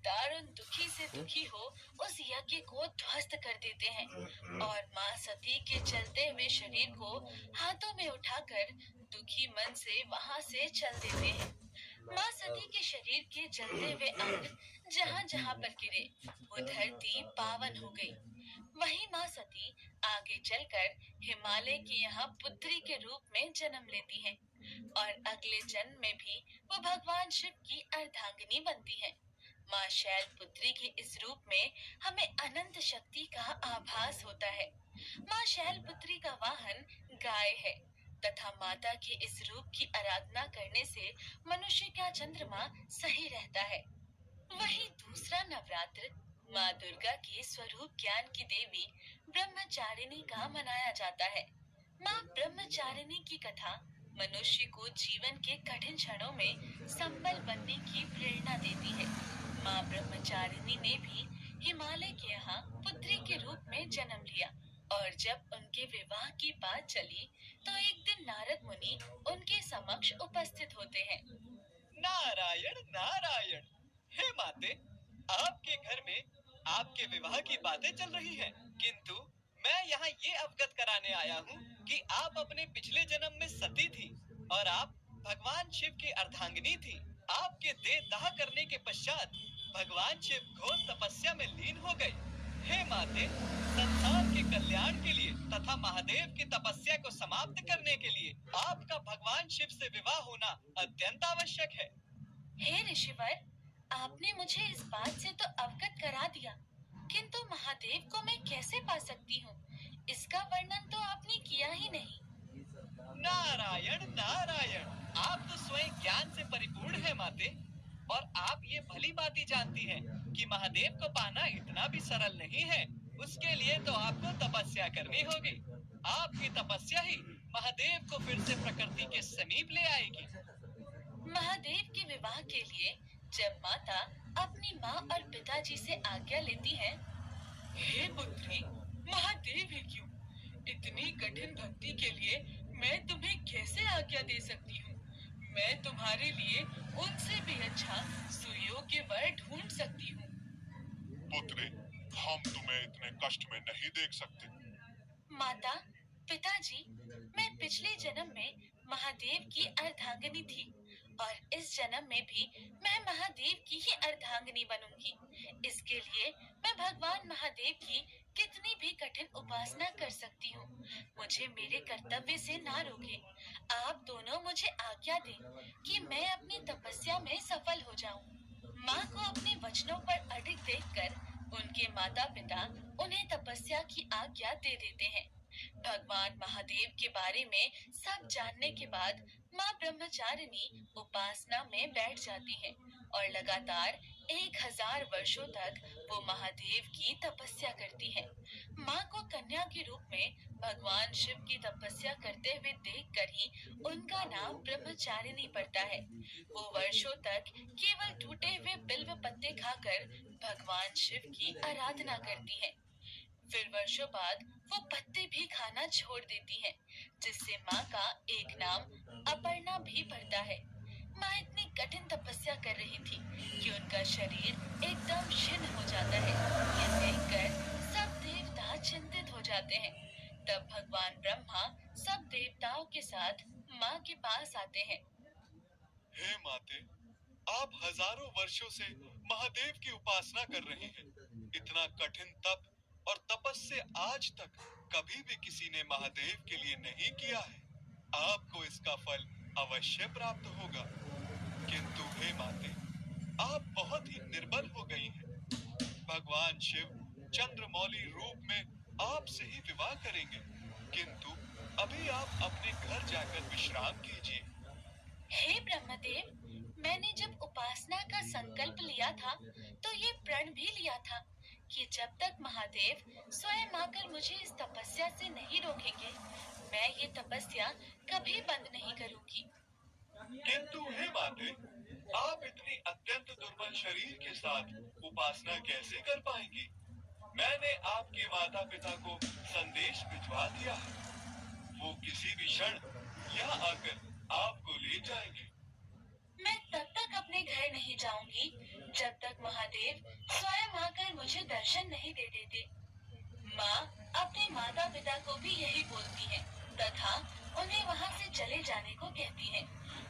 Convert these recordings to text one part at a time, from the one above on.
दारुण दुखी से दुखी हो उस यज्ञ को ध्वस्त कर देते हैं और माँ सती के जलते हुए शरीर को हाथों में उठाकर दुखी मन से वहां से चल देते हैं। माँ सती के शरीर के जलते हुए अंग जहाँ जहाँ पर गिरे वो धरती पावन हो गई। वही माँ सती आगे चलकर हिमालय के यहाँ पुत्री के रूप में जन्म लेती हैं और अगले जन्म में भी वो भगवान शिव की अर्धांगिनी बनती है। माँ शैलपुत्री के इस रूप में हमें अनंत शक्ति का आभास होता है। माँ शैलपुत्री का वाहन गाय है तथा माता के इस रूप की आराधना करने से मनुष्य का चंद्रमा सही रहता है। वही दूसरा नवरात्र माँ दुर्गा के स्वरूप ज्ञान की देवी ब्रह्मचारिणी का मनाया जाता है। माँ ब्रह्मचारिणी की कथा मनुष्य को जीवन के कठिन क्षणों में संबल बनने की प्रेरणा देती है। माँ ब्रह्मचारिणी ने भी हिमालय के यहाँ पुत्री के रूप में जन्म लिया और जब उनके विवाह की बात चली तो एक दिन नारद मुनि उनके समक्ष उपस्थित होते हैं। नारायण नारायण, हे माते, आपके घर में आपके विवाह की बातें चल रही हैं, किंतु मैं यहाँ ये अवगत कराने आया हूँ कि आप अपने पिछले जन्म में सती थी और आप भगवान शिव की अर्धांगिनी थी। आपके देह दाह करने के पश्चात भगवान शिव घोर तपस्या में लीन हो गए। हे माते, संसार के कल्याण के लिए तथा महादेव की तपस्या को समाप्त करने के लिए आपका भगवान शिव से विवाह होना अत्यंत आवश्यक है। हे ऋषिवर, आपने मुझे इस बात से तो अवगत करा दिया, किंतु महादेव को मैं कैसे पा सकती हूँ, इसका वर्णन तो आपने किया ही नहीं। नारायण नारायण, आप तो स्वयं ज्ञान से परिपूर्ण है माते, और आप ये भली बात जानती हैं कि महादेव को पाना इतना भी सरल नहीं है। उसके लिए तो आपको तपस्या करनी होगी। आपकी तपस्या ही महादेव को फिर से प्रकृति के समीप ले आएगी। महादेव के विवाह के लिए जब माता अपनी माँ और पिताजी से आज्ञा लेती है, हे पुत्री, महादेव ही क्यों, इतनी कठिन भक्ति के लिए मैं तुम्हें कैसे आज्ञा दे सकती हूँ। मैं तुम्हारे लिए उनसे भी अच्छा सुयोग्य वर ढूंढ सकती हूँ। पुत्री, हम तुम्हें इतने कष्ट में नहीं देख सकते। माता, पिताजी, मैं पिछले जन्म में महादेव की अर्धांगिनी थी और इस जन्म में भी मैं महादेव की ही अर्धांगिनी बनूंगी। इसके लिए मैं भगवान महादेव की कितनी भी कठिन उपासना कर सकती हूँ। मुझे मेरे कर्तव्य से ना रोके। आप दोनों मुझे आज्ञा दें कि मैं अपनी तपस्या में सफल हो जाऊँ। माँ को अपने वचनों पर अडिग देखकर उनके माता पिता उन्हें तपस्या की आज्ञा दे देते हैं। भगवान महादेव के बारे में सब जानने के बाद माँ ब्रह्मचारिणी उपासना में बैठ जाती है और लगातार 1000 वर्षों तक वो महादेव की तपस्या करती है। माँ को कन्या के रूप में भगवान शिव की तपस्या करते हुए देखकर ही उनका नाम ब्रह्मचारिणी पड़ता है। वो वर्षों तक केवल टूटे हुए बिल्व पत्ते खाकर भगवान शिव की आराधना करती है। फिर वर्षों बाद वो पत्ते भी खाना छोड़ देती है, जिससे माँ का एक नाम अपर्णा भी पड़ता है। माँ इतनी कठिन तपस्या कर रही थी कि उनका शरीर एकदम छिन्न हो जाता है। यह देखकर सब देवता चिंतित हो जाते हैं। तब भगवान ब्रह्मा सब देवताओं के साथ माँ के पास आते हैं। हे माते, आप हजारों वर्षों से महादेव की उपासना कर रही हैं। इतना कठिन तप और तपस्या आज तक कभी भी किसी ने महादेव के लिए नहीं किया है। आपको इसका फल अवश्य प्राप्त होगा। किंतु हे माते, आप बहुत ही निर्बल हो गई हैं। भगवान शिव चंद्रमौली रूप में आपसे ही विवाह करेंगे, किंतु अभी आप अपने घर जाकर विश्राम कीजिए। हे ब्रह्मदेव, मैंने जब उपासना का संकल्प लिया था तो ये प्रण भी लिया था कि जब तक महादेव स्वयं आकर मुझे इस तपस्या से नहीं रोकेंगे, मैं ये तपस्या कभी बंद नहीं करूंगी। किंतु हे माते, आप इतनी अत्यंत दुर्बल शरीर के साथ उपासना कैसे कर पाएंगी? मैंने आपके माता पिता को संदेश भिजवा दिया है। वो किसी भी क्षण यहाँ आकर आपको ले जाएंगे। मैं तब तक अपने घर नहीं जाऊंगी जब तक महादेव स्वयं आकर मुझे दर्शन नहीं दे देते। माँ अपने माता पिता को भी यही बोलती है तथा उन्हें वहाँ से चले जाने को कहती है।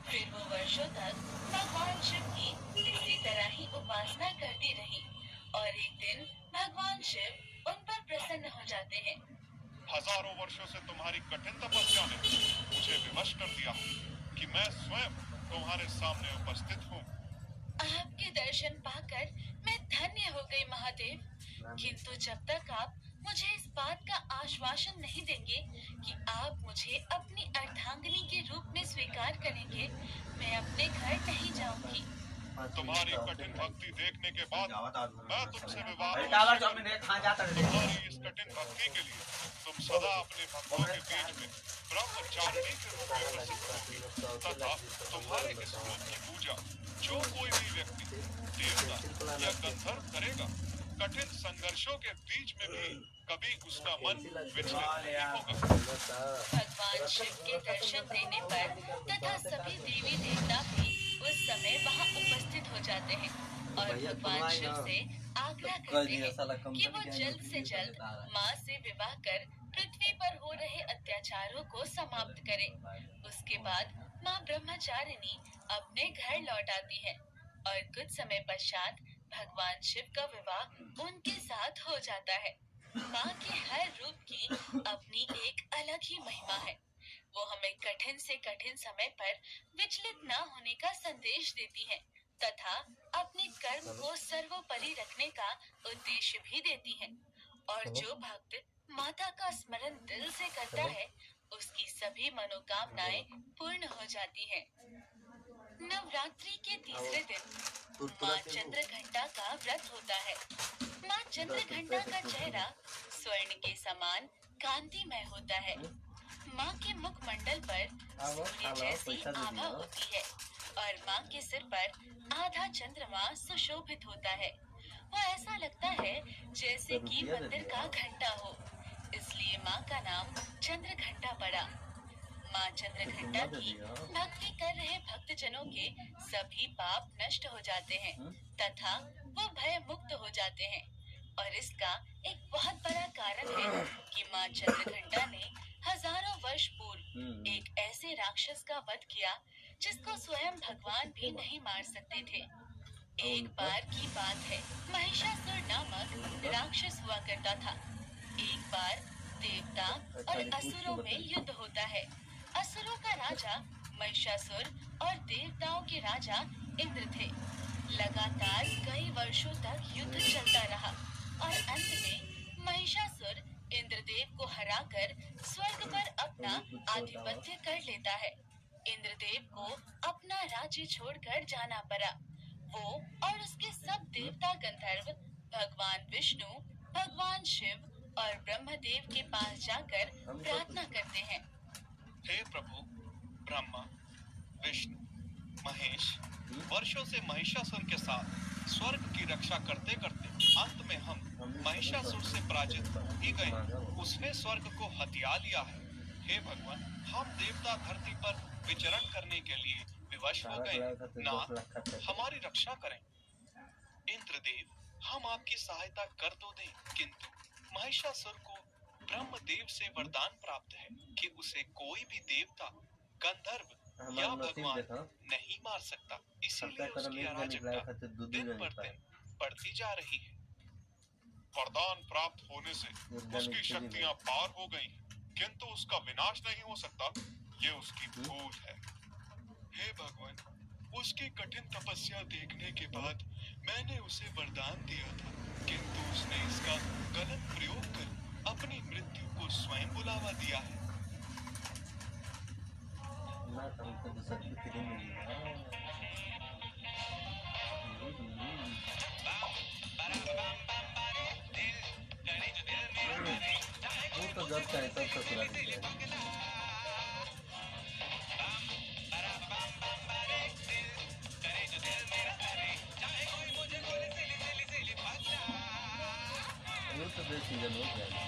फिर वो वर्षों तक भगवान शिव की इसी तरह ही उपासना करती रही और एक दिन भगवान शिव उन पर प्रसन्न हो जाते हैं। हजारों वर्षों से तुम्हारी कठिन तपस्या ने मुझे विवश कर दिया कि मैं स्वयं तुम्हारे सामने उपस्थित हूँ। आपके दर्शन पाकर मैं धन्य हो गई महादेव, किंतु जब तक आप मुझे इस बात का आश्वासन नहीं देंगे कि आप मुझे अपनी अर्धांगिनी के रूप में स्वीकार करेंगे, मैं अपने घर नहीं जाऊंगी। तुम्हारी कठिन भक्ति देखने के बाद मैं तुमसे विवाह तुम्हारी इस कठिन भक्ति के लिए तुम सदा अपने भक्तों के बीच में ब्रह्मचारिणी के रूप में प्रसिद्ध होगी तथा तुम्हारे इस रूप की पूजा जो कोई भी व्यक्ति देवता या गंधर्व करेगा, कठिन संघर्षों के बीच में भी कभी उसका मन विचलित नहीं होगा। भगवान शिव के दर्शन देने पर तथा सभी देवी देवता भी उस समय वहाँ उपस्थित हो जाते हैं और भगवान शिव से आग्रह करते हैं कि वो जल्द से जल्द माँ से विवाह कर पृथ्वी पर हो रहे अत्याचारों को समाप्त करें। उसके बाद माँ ब्रह्मचारिणी अपने घर लौट आती है और कुछ समय पश्चात भगवान शिव का विवाह उनके साथ हो जाता है। माँ के हर रूप की अपनी एक अलग ही महिमा है। वो हमें कठिन से कठिन समय पर विचलित न होने का संदेश देती है तथा अपने कर्म को सर्वोपरि रखने का उद्देश्य भी देती है। और जो भक्त माता का स्मरण दिल से करता है, उसकी सभी मनोकामनाएं पूर्ण हो जाती हैं। नवरात्रि के तीसरे दिन माँ चंद्रघंटा का व्रत होता है। माँ चंद्रघंटा का चेहरा स्वर्ण के समान कांतिमय होता है। माँ के मुखमंडल पर सूर्य जैसी आभा होती है और माँ के सिर पर आधा चंद्रमा सुशोभित होता है। वो ऐसा लगता है जैसे कि मंदिर का घंटा हो, इसलिए माँ का नाम चंद्रघंटा पड़ा। माँ चंद्रघंटा की भक्ति कर रहे भक्तजनों के सभी पाप नष्ट हो जाते हैं तथा वो भय मुक्त हो जाते हैं। और इसका एक बहुत बड़ा कारण है कि माँ चंद्रघंटा ने हजारों वर्ष पूर्व एक ऐसे राक्षस का वध किया जिसको स्वयं भगवान भी नहीं मार सकते थे। एक बार की बात है, महिषासुर नामक राक्षस हुआ करता था। एक बार देवता और असुरों में युद्ध होता है। असुरों का राजा महिषासुर और देवताओं के राजा इंद्र थे। लगातार कई वर्षों तक युद्ध चलता रहा और अंत में महिषासुर इंद्रदेव को हराकर स्वर्ग पर अपना आधिपत्य कर लेता है। इंद्रदेव को अपना राज्य छोड़कर जाना पड़ा। वो और उसके सब देवता गंधर्व भगवान विष्णु, भगवान शिव और ब्रह्मदेव के पास जाकर प्रार्थना करते हैं। हे प्रभु ब्रह्मा, विष्णु, महेश, वर्षों से महिषासुर के साथ स्वर्ग की रक्षा करते करते अंत में हम महिषासुर से पराजित हो ही गए। उसने स्वर्ग को हथिया लिया है। हे भगवान, हम देवता धरती पर विचरण करने के लिए विवश हो गए। नाथ, हमारी रक्षा करें। इंद्रदेव, हम आपकी सहायता कर तो दें, किंतु महिषासुर को ब्रह्मदेव से वरदान प्राप्त है कि उसे कोई भी देवता, गंधर्व या भगवान नहीं मार सकता। इसीलिए उसकी अराजकता दिन पर दिन बढ़ती जा रही है। वरदान प्राप्त होने से उसकी शक्तियां पार हो गई, किंतु उसका विनाश नहीं हो सकता। ये उसकी भूल है। हे भगवान, उसकी कठिन तपस्या देखने के बाद मैंने उसे वरदान दिया था, किंतु उसने इसका गलत प्रयोग कर अपनी मृत्यु को स्वयं बुलावा दिया है। तो जब चाहे तब ससुराल चले जाए। वो तो बेसीजन हो जाएगा।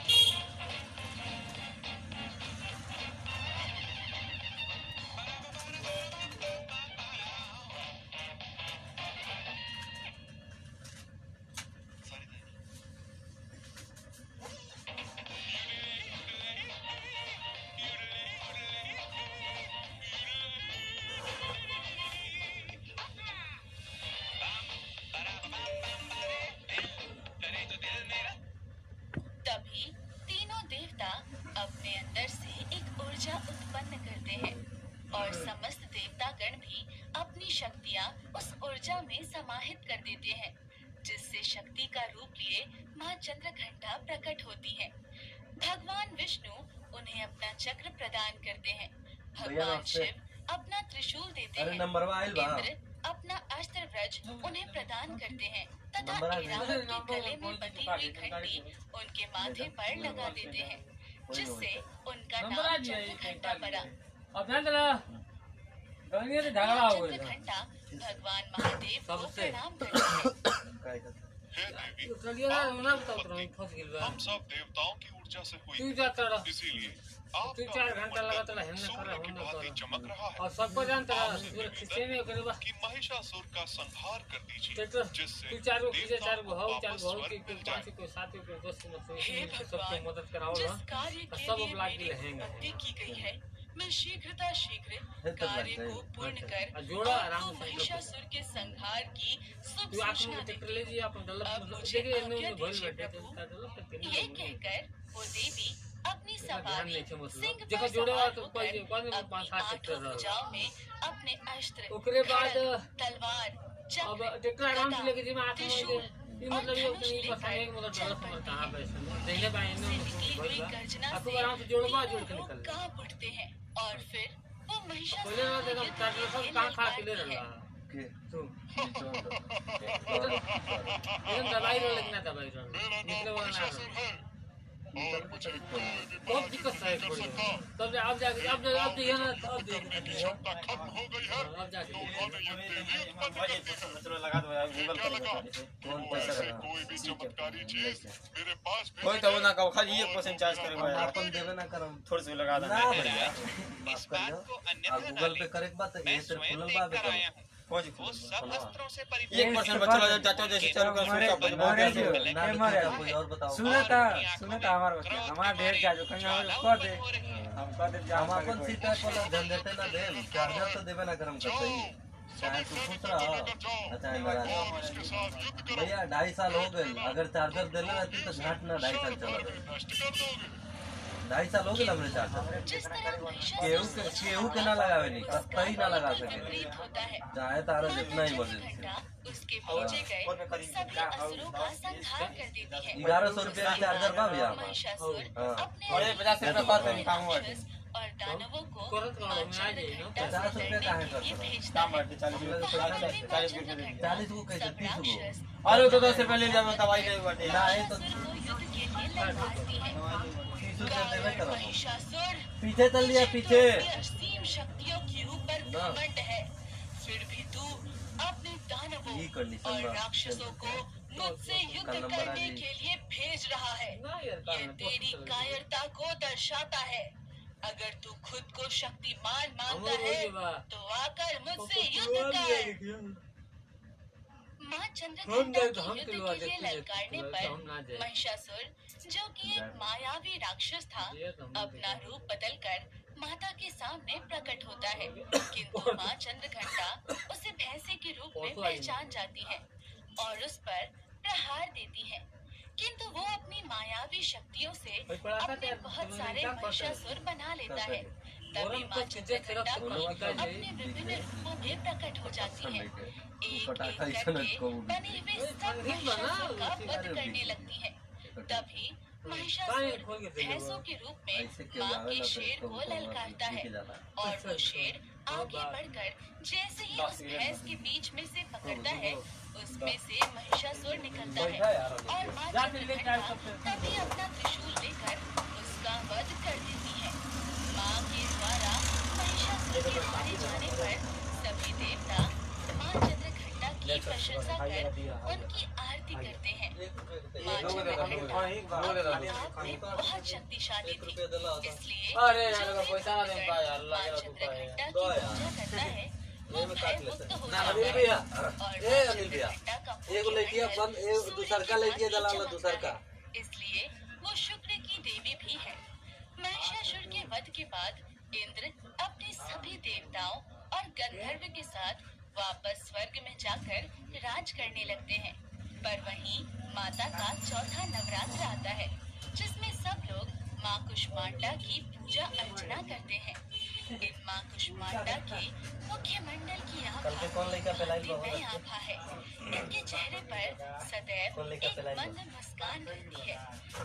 शक्ति का रूप लिए माँ चंद्रघंटा प्रकट होती हैं। भगवान विष्णु उन्हें अपना चक्र प्रदान करते हैं। भगवान शिव अपना त्रिशूल देते हैं। इंद्र अपना अस्त्र व्रज उन्हें प्रदान करते हैं तथा ऐरावत के गले में बंधी हुई घंटी उनके माथे पर लगा देते हैं, जिससे उनका नाम चंद्रघंटा पड़ा। चंद्रघंटा भगवान महादेव को प्रणाम करते हैं। हे देवी, हम सब देवताओं की ऊर्जा से हुई, इसीलिए आपका सूर्य की भांति चमक रहा है। और सबको जानता है कि महिषासुर का संहार कर दीजिए, जिससे तू चार गो खींचे, चार गो देवताओं हो, चार वापस गो हो, स्वर्ग कि मिल पांच जाए। कोई सात कोई दस हे सबको भगवान, मदद कराओ जिस ना, कार्य के सब लिए ब्लाक मेरी की भक्ति की गई है, मैं शीघ्र तो कार्य को पूर्ण कर जोड़ा आराम आपको से महिषासुर के संहार की शुभ तू आंखों सूचना में टिकट देती ले हूँ। जी अपन डलप अब मतलब मुझे देखिए आज्ञा इन्होंने भूल दीजिए बैठे प्रभु। थे डलप ये कहकर वो देवी अपनी ध्यान सवारी नहीं थे मतलब सिंह देखो पर जोड़े सवार तो होकर कोई अपनी पांच सात आठों टिकट रहा भुजाओं में अपने अस्त्र, ओकरे बाद खड्ग, तलवार, अब चक्र, टिकट आराम से गदा, लेके जी मैं आंखों में त्रिशूल ये मतलब ये और उतनी धनुष पता है कि मतलब लेकर डलप चल में कहां पड़ती बैठे है। देखने पाए से निकली हुई इन्होंने गर्जना आपको से आराम से जोड़वा जोड़ के तीनों निकल लोग कांप उठते हैं और फिर वो पहले महिषासुर ना को देखो युद्ध चार के सब लिए कहां खा के ले ललकारती है। रहा तू एकदम दवाई रो लगना दवाई रो मेरा निकले नाम वाला महिषासुर है और मुझे कोई भी बहुत दिक्कत है कर सकता। तब अब जाके अब देखिए ना अब करने की क्षमता खत्म हो गई है, अब जाके तो उन्होंने ये देवी उत्पन्न कर दी है। ये क्या लगा? वो ऐसे कोई भी चमत्कारी चीज मेरे पास कोई तो ना कहो खाली 1% चार्ज करेगा यार, अपन देवे ना करम थोड़े से लगा ना देना भैया इस बात को आ अन्यथा न गूगल पे ले। करे बात मैं ये तेरे स्वयं खुलल देख बा कर आया हूँ। कौन सी वो सब अस्त्रों से 1% बचा लो चाचा जैसे चालू कर सोचा अपन बहुत ना ऐसे लिखा कोई और बताओ सुनता हमारा हमारा ढेर जाजो कहीं कर दे हम कर दे हम अपन सीता पर झंझटे ना दे चार्जर तो देवे ना करम करते ही चाहे तू खुश रहा अच्छा नाराज और उसके साथ युद्ध करो। भैया 2.5 साल हो गए अगर चार्जर देले रहती तो घाट ना 2.5 साल चला नष्ट कर दोगे। 2.5 साल हो गए हमरे चार्जर जिस तरह महिषासुर केहू के ना लगावे नहीं कहीं ना लगा सके विपरीत होता है। चाहे तारा जितना ही बजे घंटा उसके भेजे गए सभी असुरों का संहार कर देती है। 1100 रुपये का चार्जर बा भैया महिषासुर हाँ। अपने और ये 50 रुपये बात में काम हुआ है। राक्षस और दानवों को तुरंत माँ में आ जाइए ना। चंद्रघंटा 50 से रुपये लड़ने का है के लिए सर। भेजता काम है। बढ़ते 40 रुपये पहाड़ में माँ 40 चंद्रघंटा 40 को कैसे सब 30 को राक्षस अरे तो 10 रुपये ले लिया मैं दवाई नहीं हुआ ना ये तो महिषासुर को युद्ध के लिए ललकारती है। 30 रुपये देवे करो महिषासुर पीछे चल लिया पीछे असीम शक्तियों के ऊपर ना। घमंड है, फिर भी तू अपने दानवों ये कंडीशन और बा। राक्षसों को मुझसे युद्ध का नंबर करने आ के लिए भेज रहा है। ना यार ये तेरी कायरता को दर्शाता है। अगर तू खुद को शक्तिमान मानता है तो आकर मुझसे युद्ध कर। माँ चंद्रघंटा हम की युद्ध दिलवा के लिए देते हैं, ललकारने तो हम ना पर जाए। महिषासुर, जो कि एक मायावी राक्षस था, अपना रूप बदलकर माता के सामने प्रकट होता है। किंतु माँ चंद्रघंटा उसे भैंसे के रूप में पहचान जाती है और उस पर प्रहार देती है। किंतु वो अपनी मायावी शक्तियों से अपने बहुत सारे महिषासुर बना लेता है। तभी माँ चंद्रघंटा भी अपने विभिन्न रूपों में प्रकट हो जाती है। एक एक करके बने हुए सब महिषासुर का वध करने लगती है। तभी महिषासुर भैंसों के रूप में माँ के शेर को ललकारता है और वो शेर आगे बढ़कर जैसे ही उस भैंस के बीच में से पकड़ता है, उसमें से महिषासुर निकलता है और माँ चंद्रघंटा तभी अपना त्रिशूल लेकर उसका वध कर देती है। माँ के द्वारा महिषासुर के मारे जाने पर सभी देवता माँ चंद्रघंटा की प्रशंसा कर उनकी आरती करते हैं। माँ चंद्रघंटा आप में बहुत शक्तिशाली थी, इसलिए अरे यार, जो भी पैसा ना दे भक्तगण पाया, अल्लाह माँ यार, चंद्रघंटा की दो यार। पूजा करता है वो भयमुक्त हो ना, जाता अनिल है भैया, और ए माँ अनिल भैया, चंद्रघंटा का एगो मुख्य लड़किया मंडल बंद, ए सूर्य दूसर का की लड़किया भांति जलाला चमकता दूसर का। है। इसलिए वो शुक्र की देवी भी है। महिषासुर के वध के बाद इंद्र अपने सभी देवताओं और गंधर्व के साथ वापस स्वर्ग में जाकर राज करने लगते हैं। पर वहीं माता का चौथा नवरात्र आता है, जिसमें सब लोग माँ कुष्मांडा की पूजा अर्चना करते हैं। इन माँ कुष्मांडा के मुख्यमंडल की कल के कौन लड़का पे लाइव बहुत नई आभा है। इनके चेहरे पर सदैव कौन लेकर एक चलाई मंद मुस्कान रहती है।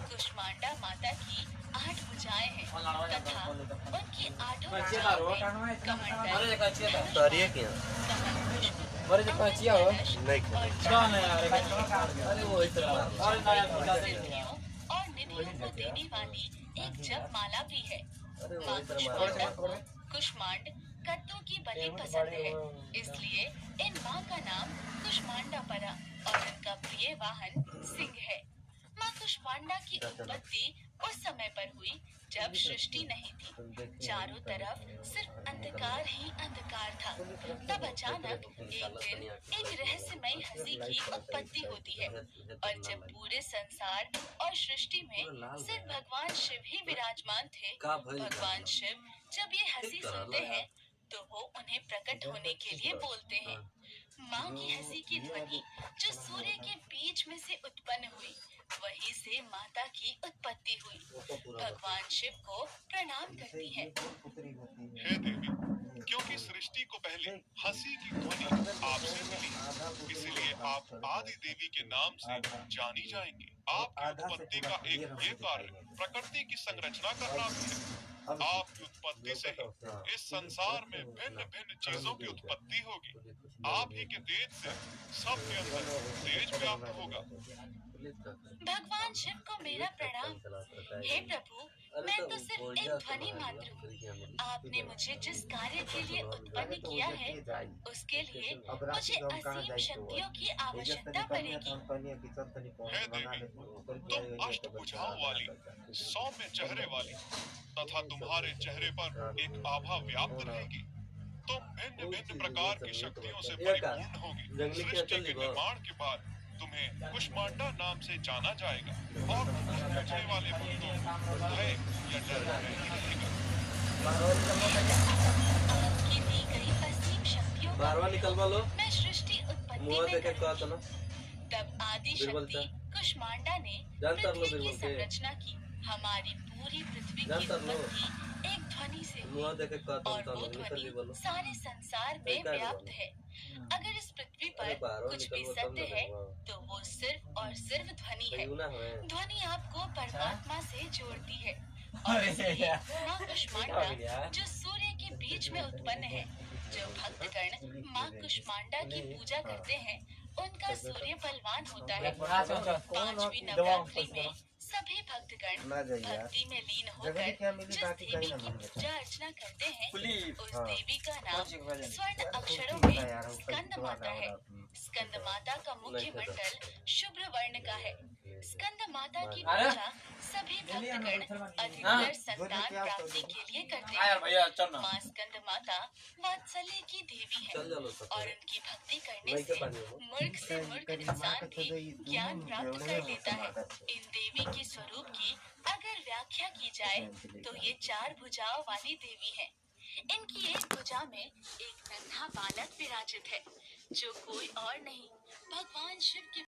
कुष्मांडा माता की 8 भुजाएं हैं तथा उनकी 8 भुजाओं में कमंडल, अरे देखा चिया था तारिए क्या बड़े देखा चिया हो नहीं कौन है यार अरे वो इस तरह और नया सिद्धियों और निधियों को देने वाली एक जप माला भी है। अरे वो माँ इस तरह कुष्मांडा को कुष्मांड कद्दू की बलि पसंद है, इसलिए इन माँ का नाम कुष्मांडा पड़ा और इनका प्रिय वाहन सिंह है। माँ कुष्मांडा की उत्पत्ति उस समय पर हुई जब सृष्टि नहीं थी, चारों तरफ सिर्फ अंधकार ही अंधकार था। तब अचानक एक दिन एक रहस्यमयी हंसी की उत्पत्ति होती है और जब पूरे संसार और सृष्टि में सिर्फ भगवान शिव ही विराजमान थे, भगवान शिव जब ये हंसी सुनते हैं तो वो उन्हें प्रकट होने के लिए बोलते हैं। माँ की हंसी की ध्वनि जो सूर्य के बीच में से उत्पन्न हुई, वहीं से माता की उत्पत्ति हुई। भगवान शिव को प्रणाम करती है। हे देवी, क्योंकि सृष्टि को पहले हंसी की ध्वनि आपसे मिली, इसलिए आप आदि देवी के नाम से जानी जाएंगी। आपकी उत्पत्ति का एक ये कार्य प्रकृति की संरचना करना भी है। आपकी उत्पत्ति से ही इस संसार में भिन्न भिन्न चीजों की उत्पत्ति होगी। आप ही के तेज से सबके अंदर तेज व्याप्त होगा। भगवान शिव को मेरा प्रणाम। हे प्रभु, मैं तो सिर्फ एक ध्वनि मात्र हूँ। आपने मुझे जिस कार्य के लिए उत्पन्न किया है, उसके लिए मुझे असीम शक्तियों की आवश्यकता पड़ेगी। हे देवी, तुम अष्टभुजाओं वाली, सौम्य चेहरे वाली तथा तुम्हारे चेहरे पर एक आभा व्याप्त रहेगी। तुम भिन्न भिन्न प्रकार की शक्तियों से परिपूर्ण होगी। सृष्टि के निर्माण के बाद तुम्हें कुष्मांडा नाम से जाना जाएगा और पूछने वाले भक्तों भय या डर नहीं रहेगा। आपकी दी गई असीम शक्तियों का बारवा निकलवा लो मैं सृष्टि उत्पत्ति मुआ में देखे का करूंगी। चलो तब आदि बिरबल शक्ति कुष्मांडा ने जानता लो पृथ्वी की बिरबल के। संरचना की। हमारी पूरी पृथ्वी की जानता लो। उत्पत्ति एक ध्वनि से मुआ हुई देखे का और चलता वो लो निकल जी ध्वनि बोलो सारे संसार में निकाल व्याप्त बोलो। है। अगर इस पृथ्वी अरे पर बारवा कुछ भी निकलवा तब सत्य है ना तो वो सिर्फ और सिर्फ ध्वनि है। सही ना है ध्वनि आपको परमात्मा से जोड़ती है और अरे इसलिए यार। माँ क्या कुष्मांडा हो गया? जो सूर्य के बीच में उत्पन्न है, जो भक्तगण माँ कुष्मांडा की पूजा करते हैं, उनका सूर्य बलवान होता है। पांचवी नवरात्रि में सभी भक्तगण ना जाइए यार। भक्ति में लीन जगह होकर क्या मिली जिस बाकी देवी कहीं ना की मिले। पूजा अर्चना करते हैं, पुलिस उस हाँ। देवी का नाम कौन सी भजन? स्वर्ण अक्षरों ना में यार, वो स्कंद कहीं माता है। तो स्कंद माता का मुख्य नहीं मंडल शुभ्र वर्ण का है। स्कंद माता की अरे? पूजा सभी भक्तगण हाँ? अधिकतर संतान प्राप्ति के लिए करते आया हैं। भैया चल ना माँ स्कंद माता वात्सल्य की देवी है चल चलो सब और उनकी भक्ति करने नहीं से के पानी हो। मूर्ख से मूर्ख इंसान भी ज्ञान प्राप्त कर लेता है। इन देवी के स्वरूप की अगर व्याख्या की जाए तो ये 4 भुजाओं वाली देवी है। इनकी एक भुजा में एक नन्हा बालक विराजित है, जो कोई और नहीं भगवान शिव के